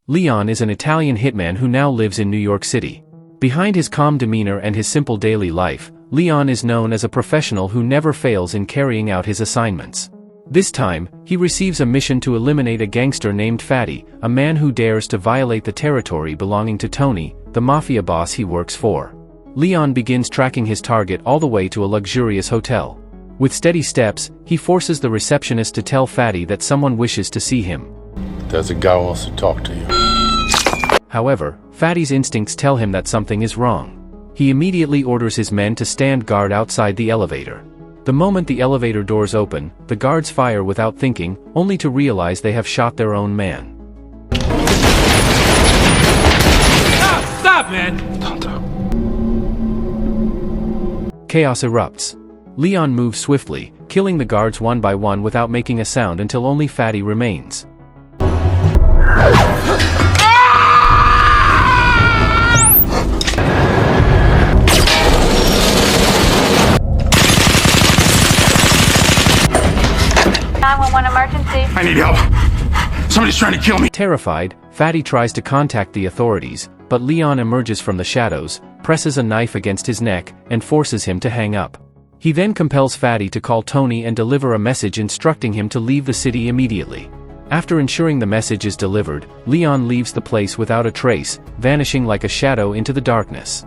Leon is an Italian hitman who now lives in New York City. Behind his calm demeanor and his simple daily life, Leon is known as a professional who never fails in carrying out his assignments. This time, he receives a mission to eliminate a gangster named Fatty, a man who dares to violate the territory belonging to Tony, the mafia boss he works for. Leon begins tracking his target all the way to a luxurious hotel. With steady steps, he forces the receptionist to tell Fatty that someone wishes to see him. There's a guy who wants to talk to you. However, Fatty's instincts tell him that something is wrong. He immediately orders his men to stand guard outside the elevator. The moment the elevator doors open, the guards fire without thinking, only to realize they have shot their own man. Stop, man! Chaos erupts. Leon moves swiftly, killing the guards one by one without making a sound until only Fatty remains. 911 emergency. I need help. Somebody's trying to kill me. Terrified, Fatty tries to contact the authorities, but Leon emerges from the shadows, presses a knife against his neck, and forces him to hang up. He then compels Fatty to call Tony and deliver a message instructing him to leave the city immediately. After ensuring the message is delivered, Leon leaves the place without a trace, vanishing like a shadow into the darkness.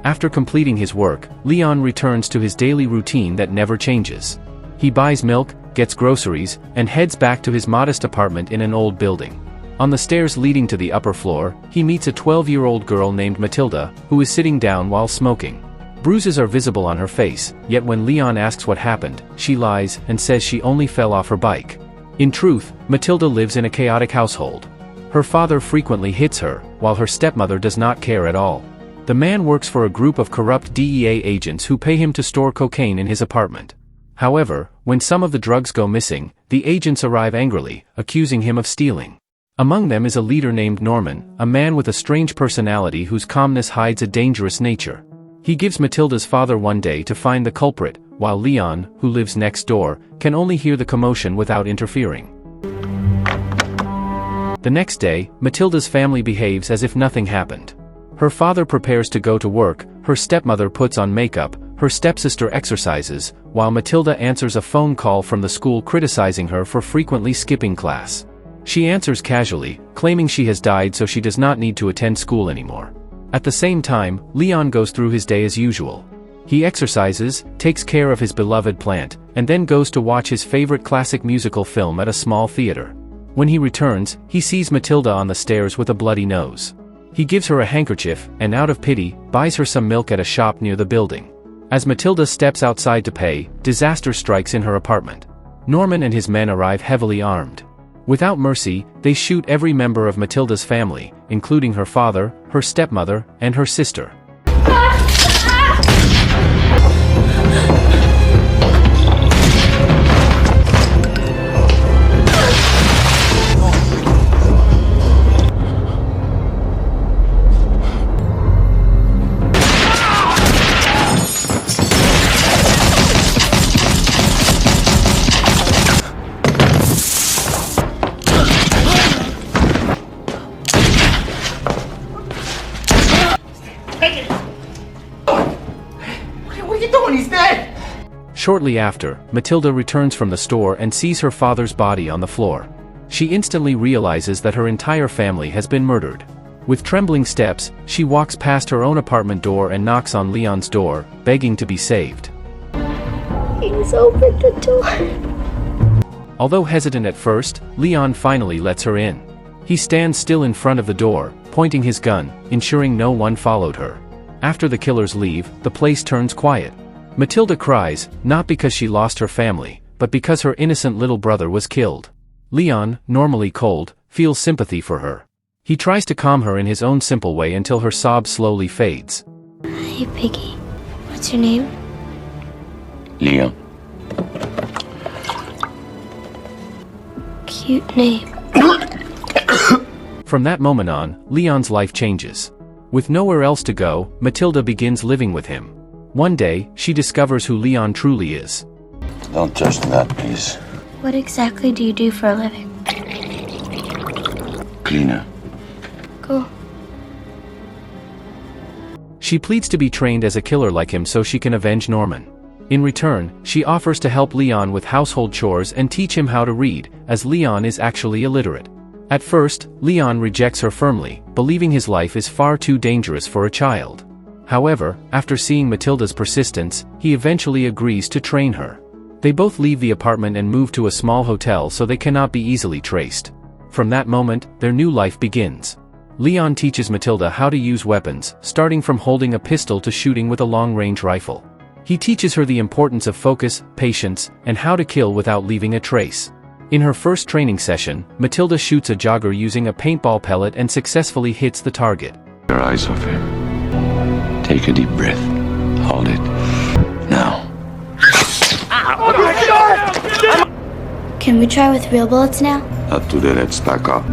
After completing his work, Leon returns to his daily routine that never changes. He buys milk, gets groceries, and heads back to his modest apartment in an old building. On the stairs leading to the upper floor, he meets a 12-year-old girl named Matilda, who is sitting down while smoking. Bruises are visible on her face, yet when Leon asks what happened, she lies and says she only fell off her bike. In truth, Matilda lives in a chaotic household. Her father frequently hits her, while her stepmother does not care at all. The man works for a group of corrupt DEA agents who pay him to store cocaine in his apartment. However, when some of the drugs go missing, the agents arrive angrily, accusing him of stealing. Among them is a leader named Norman, a man with a strange personality whose calmness hides a dangerous nature. He gives Matilda's father one day to find the culprit, while Leon, who lives next door, can only hear the commotion without interfering. The next day, Matilda's family behaves as if nothing happened. Her father prepares to go to work, her stepmother puts on makeup, her stepsister exercises, while Matilda answers a phone call from the school criticizing her for frequently skipping class. She answers casually, claiming she has died so she does not need to attend school anymore. At the same time, Leon goes through his day as usual. He exercises, takes care of his beloved plant, and then goes to watch his favorite classic musical film at a small theater. When he returns, he sees Matilda on the stairs with a bloody nose. He gives her a handkerchief, and out of pity, buys her some milk at a shop near the building. As Matilda steps outside to pay, disaster strikes in her apartment. Norman and his men arrive heavily armed. Without mercy, they shoot every member of Matilda's family, including her father, her stepmother, and her sister. Shortly after, Matilda returns from the store and sees her father's body on the floor. She instantly realizes that her entire family has been murdered. With trembling steps, she walks past her own apartment door and knocks on Leon's door, begging to be saved. Please open the door. Although hesitant at first, Leon finally lets her in. He stands still in front of the door, pointing his gun, ensuring no one followed her. After the killers leave, the place turns quiet. Matilda cries, not because she lost her family, but because her innocent little brother was killed. Leon, normally cold, feels sympathy for her. He tries to calm her in his own simple way until her sob slowly fades. Hey, Piggy. What's your name? Leon. Cute name. From that moment on, Leon's life changes. With nowhere else to go, Matilda begins living with him. One day, she discovers who Leon truly is. Don't touch that, please. What exactly do you do for a living? Cleaner. Cool. She pleads to be trained as a killer like him so she can avenge Norman. In return, she offers to help Leon with household chores and teach him how to read, as Leon is actually illiterate. At first, Leon rejects her firmly, believing his life is far too dangerous for a child. However, after seeing Matilda's persistence, he eventually agrees to train her. They both leave the apartment and move to a small hotel so they cannot be easily traced. From that moment, their new life begins. Leon teaches Matilda how to use weapons, starting from holding a pistol to shooting with a long-range rifle. He teaches her the importance of focus, patience, and how to kill without leaving a trace. In her first training session, Matilda shoots a jogger using a paintball pellet and successfully hits the target. Your eyes off him. Take a deep breath. Hold it. Now. Can we try with real bullets now? Not today, let's stack up.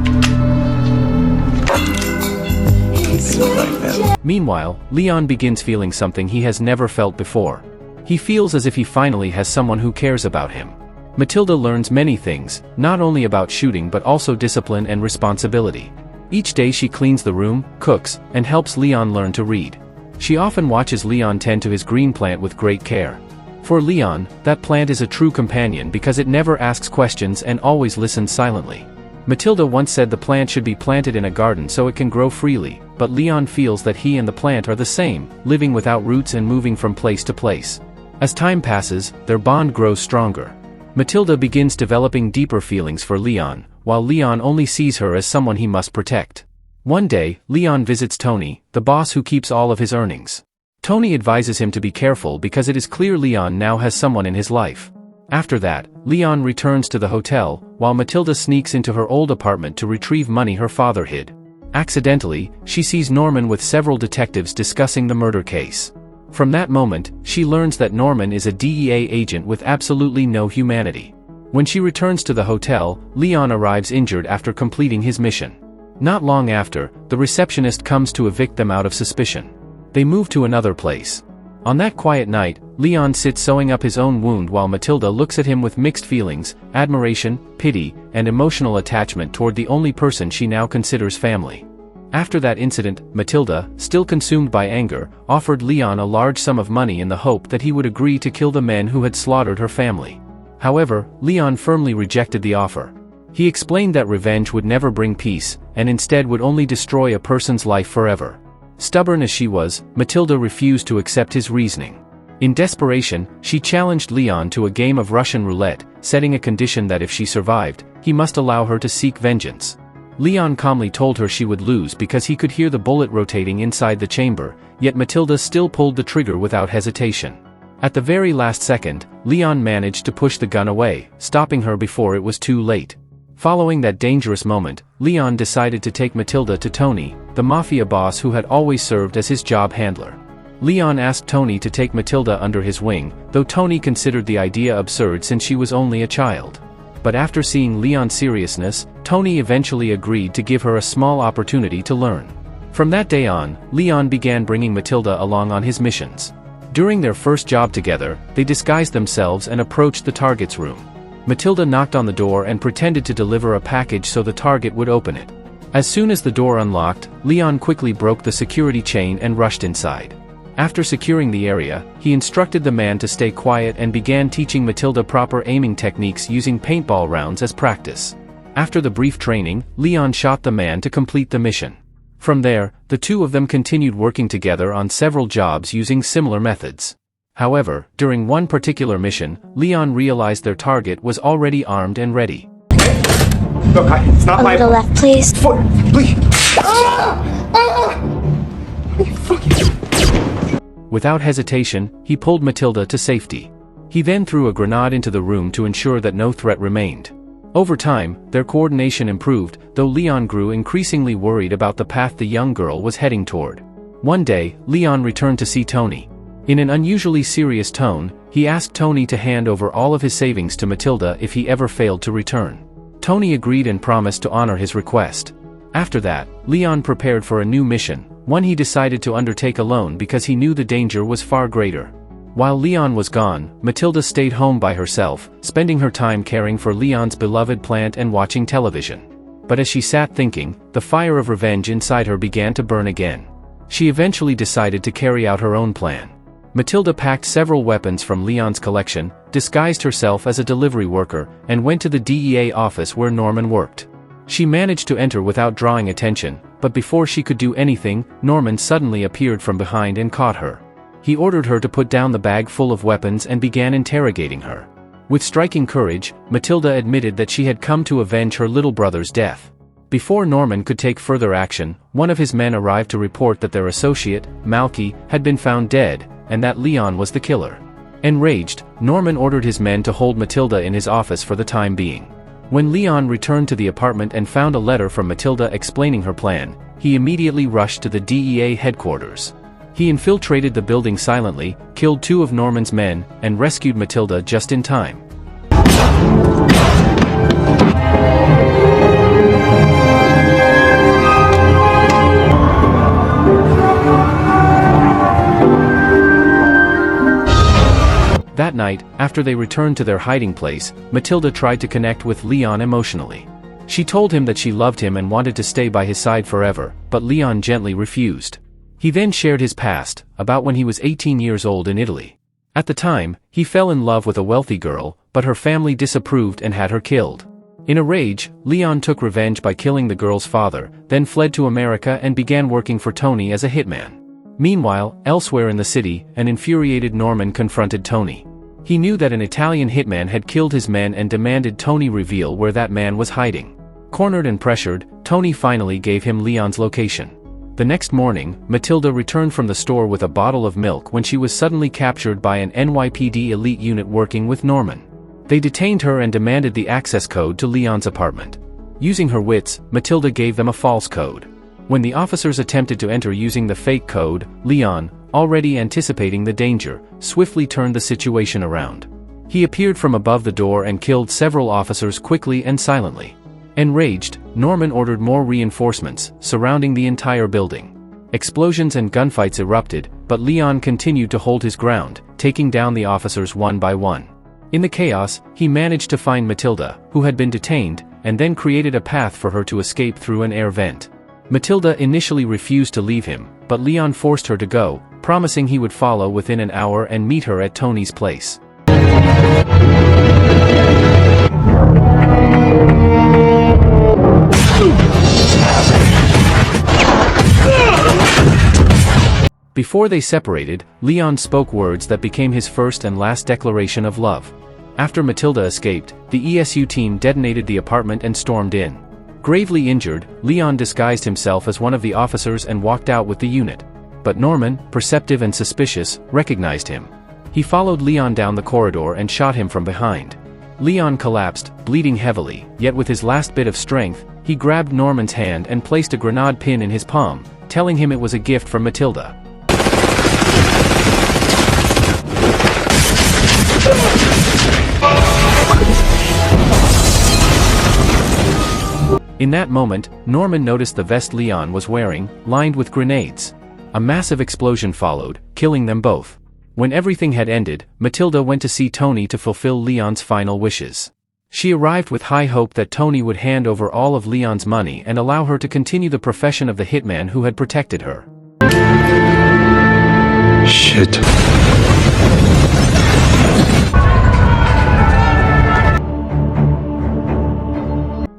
Like that. Meanwhile, Leon begins feeling something he has never felt before. He feels as if he finally has someone who cares about him. Matilda learns many things, not only about shooting but also discipline and responsibility. Each day she cleans the room, cooks, and helps Leon learn to read. She often watches Leon tend to his green plant with great care. For Leon, that plant is a true companion because it never asks questions and always listens silently. Matilda once said the plant should be planted in a garden so it can grow freely, but Leon feels that he and the plant are the same, living without roots and moving from place to place. As time passes, their bond grows stronger. Matilda begins developing deeper feelings for Leon, while Leon only sees her as someone he must protect. One day, Leon visits Tony, the boss who keeps all of his earnings. Tony advises him to be careful because it is clear Leon now has someone in his life. After that, Leon returns to the hotel, while Matilda sneaks into her old apartment to retrieve money her father hid. Accidentally, she sees Norman with several detectives discussing the murder case. From that moment, she learns that Norman is a DEA agent with absolutely no humanity. When she returns to the hotel, Leon arrives injured after completing his mission. Not long after, the receptionist comes to evict them out of suspicion. They move to another place. On that quiet night, Leon sits sewing up his own wound while Matilda looks at him with mixed feelings, admiration, pity, and emotional attachment toward the only person she now considers family. After that incident, Matilda, still consumed by anger, offered Leon a large sum of money in the hope that he would agree to kill the men who had slaughtered her family. However, Leon firmly rejected the offer. He explained that revenge would never bring peace, and instead would only destroy a person's life forever. Stubborn as she was, Matilda refused to accept his reasoning. In desperation, she challenged Leon to a game of Russian roulette, setting a condition that if she survived, he must allow her to seek vengeance. Leon calmly told her she would lose because he could hear the bullet rotating inside the chamber, yet Matilda still pulled the trigger without hesitation. At the very last second, Leon managed to push the gun away, stopping her before it was too late. Following that dangerous moment, Leon decided to take Matilda to Tony, the mafia boss who had always served as his job handler. Leon asked Tony to take Matilda under his wing, though Tony considered the idea absurd since she was only a child. But after seeing Leon's seriousness, Tony eventually agreed to give her a small opportunity to learn. From that day on, Leon began bringing Matilda along on his missions. During their first job together, they disguised themselves and approached the target's room. Matilda knocked on the door and pretended to deliver a package so the target would open it. As soon as the door unlocked, Leon quickly broke the security chain and rushed inside. After securing the area, he instructed the man to stay quiet and began teaching Matilda proper aiming techniques using paintball rounds as practice. After the brief training, Leon shot the man to complete the mission. From there, the two of them continued working together on several jobs using similar methods. However, during one particular mission, Leon realized their target was already armed and ready. Look, it's not A my little left, please. foot. Please. Without hesitation, he pulled Matilda to safety. He then threw a grenade into the room to ensure that no threat remained. Over time, their coordination improved, though Leon grew increasingly worried about the path the young girl was heading toward. One day, Leon returned to see Tony. In an unusually serious tone, he asked Tony to hand over all of his savings to Matilda if he ever failed to return. Tony agreed and promised to honor his request. After that, Leon prepared for a new mission, one he decided to undertake alone because he knew the danger was far greater. While Leon was gone, Matilda stayed home by herself, spending her time caring for Leon's beloved plant and watching television. But as she sat thinking, the fire of revenge inside her began to burn again. She eventually decided to carry out her own plan. Matilda packed several weapons from Leon's collection, disguised herself as a delivery worker, and went to the DEA office where Norman worked. She managed to enter without drawing attention, but before she could do anything, Norman suddenly appeared from behind and caught her. He ordered her to put down the bag full of weapons and began interrogating her. With striking courage, Matilda admitted that she had come to avenge her little brother's death. Before Norman could take further action, one of his men arrived to report that their associate, Malky, had been found dead, and that Leon was the killer. Enraged, Norman ordered his men to hold Matilda in his office for the time being. When Leon returned to the apartment and found a letter from Matilda explaining her plan, he immediately rushed to the DEA headquarters. He infiltrated the building silently, killed 2 of Norman's men, and rescued Matilda just in time. That night, after they returned to their hiding place, Matilda tried to connect with Leon emotionally. She told him that she loved him and wanted to stay by his side forever, but Leon gently refused. He then shared his past, about when he was 18 years old in Italy. At the time, he fell in love with a wealthy girl, but her family disapproved and had her killed. In a rage, Leon took revenge by killing the girl's father, then fled to America and began working for Tony as a hitman. Meanwhile, elsewhere in the city, an infuriated Norman confronted Tony. He knew that an Italian hitman had killed his men and demanded Tony reveal where that man was hiding. Cornered and pressured, Tony finally gave him Leon's location. The next morning, Matilda returned from the store with a bottle of milk when she was suddenly captured by an NYPD elite unit working with Norman. They detained her and demanded the access code to Leon's apartment. Using her wits, Matilda gave them a false code. When the officers attempted to enter using the fake code, Leon, already anticipating the danger, swiftly turned the situation around. He appeared from above the door and killed several officers quickly and silently. Enraged, Norman ordered more reinforcements, surrounding the entire building. Explosions and gunfights erupted, but Leon continued to hold his ground, taking down the officers one by one. In the chaos, he managed to find Matilda, who had been detained, and then created a path for her to escape through an air vent. Matilda initially refused to leave him, but Leon forced her to go, promising he would follow within an hour and meet her at Tony's place. Before they separated, Leon spoke words that became his first and last declaration of love. After Matilda escaped, the ESU team detonated the apartment and stormed in. Gravely injured, Leon disguised himself as one of the officers and walked out with the unit. But Norman, perceptive and suspicious, recognized him. He followed Leon down the corridor and shot him from behind. Leon collapsed, bleeding heavily, yet with his last bit of strength, he grabbed Norman's hand and placed a grenade pin in his palm, telling him it was a gift from Matilda. In that moment, Norman noticed the vest Leon was wearing, lined with grenades. A massive explosion followed, killing them both. When everything had ended, Matilda went to see Tony to fulfill Leon's final wishes. She arrived with high hope that Tony would hand over all of Leon's money and allow her to continue the profession of the hitman who had protected her. Shit.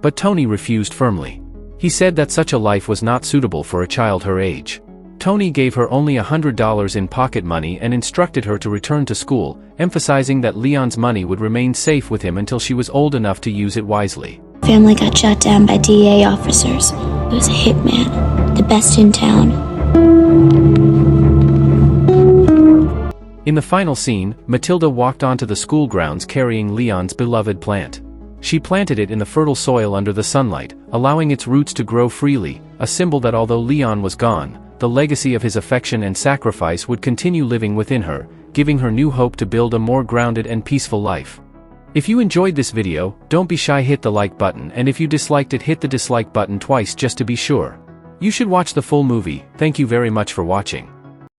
But Tony refused firmly. He said that such a life was not suitable for a child her age. Tony gave her only $100 in pocket money and instructed her to return to school, emphasizing that Leon's money would remain safe with him until she was old enough to use it wisely. Family got shot down by DEA officers. It was a hitman, the best in town. In the final scene, Matilda walked onto the school grounds carrying Leon's beloved plant. She planted it in the fertile soil under the sunlight, allowing its roots to grow freely, a symbol that although Leon was gone, the legacy of his affection and sacrifice would continue living within her, giving her new hope to build a more grounded and peaceful life. If you enjoyed this video, don't be shy, hit the like button, and if you disliked it, hit the dislike button twice just to be sure. You should watch the full movie. Thank you very much for watching.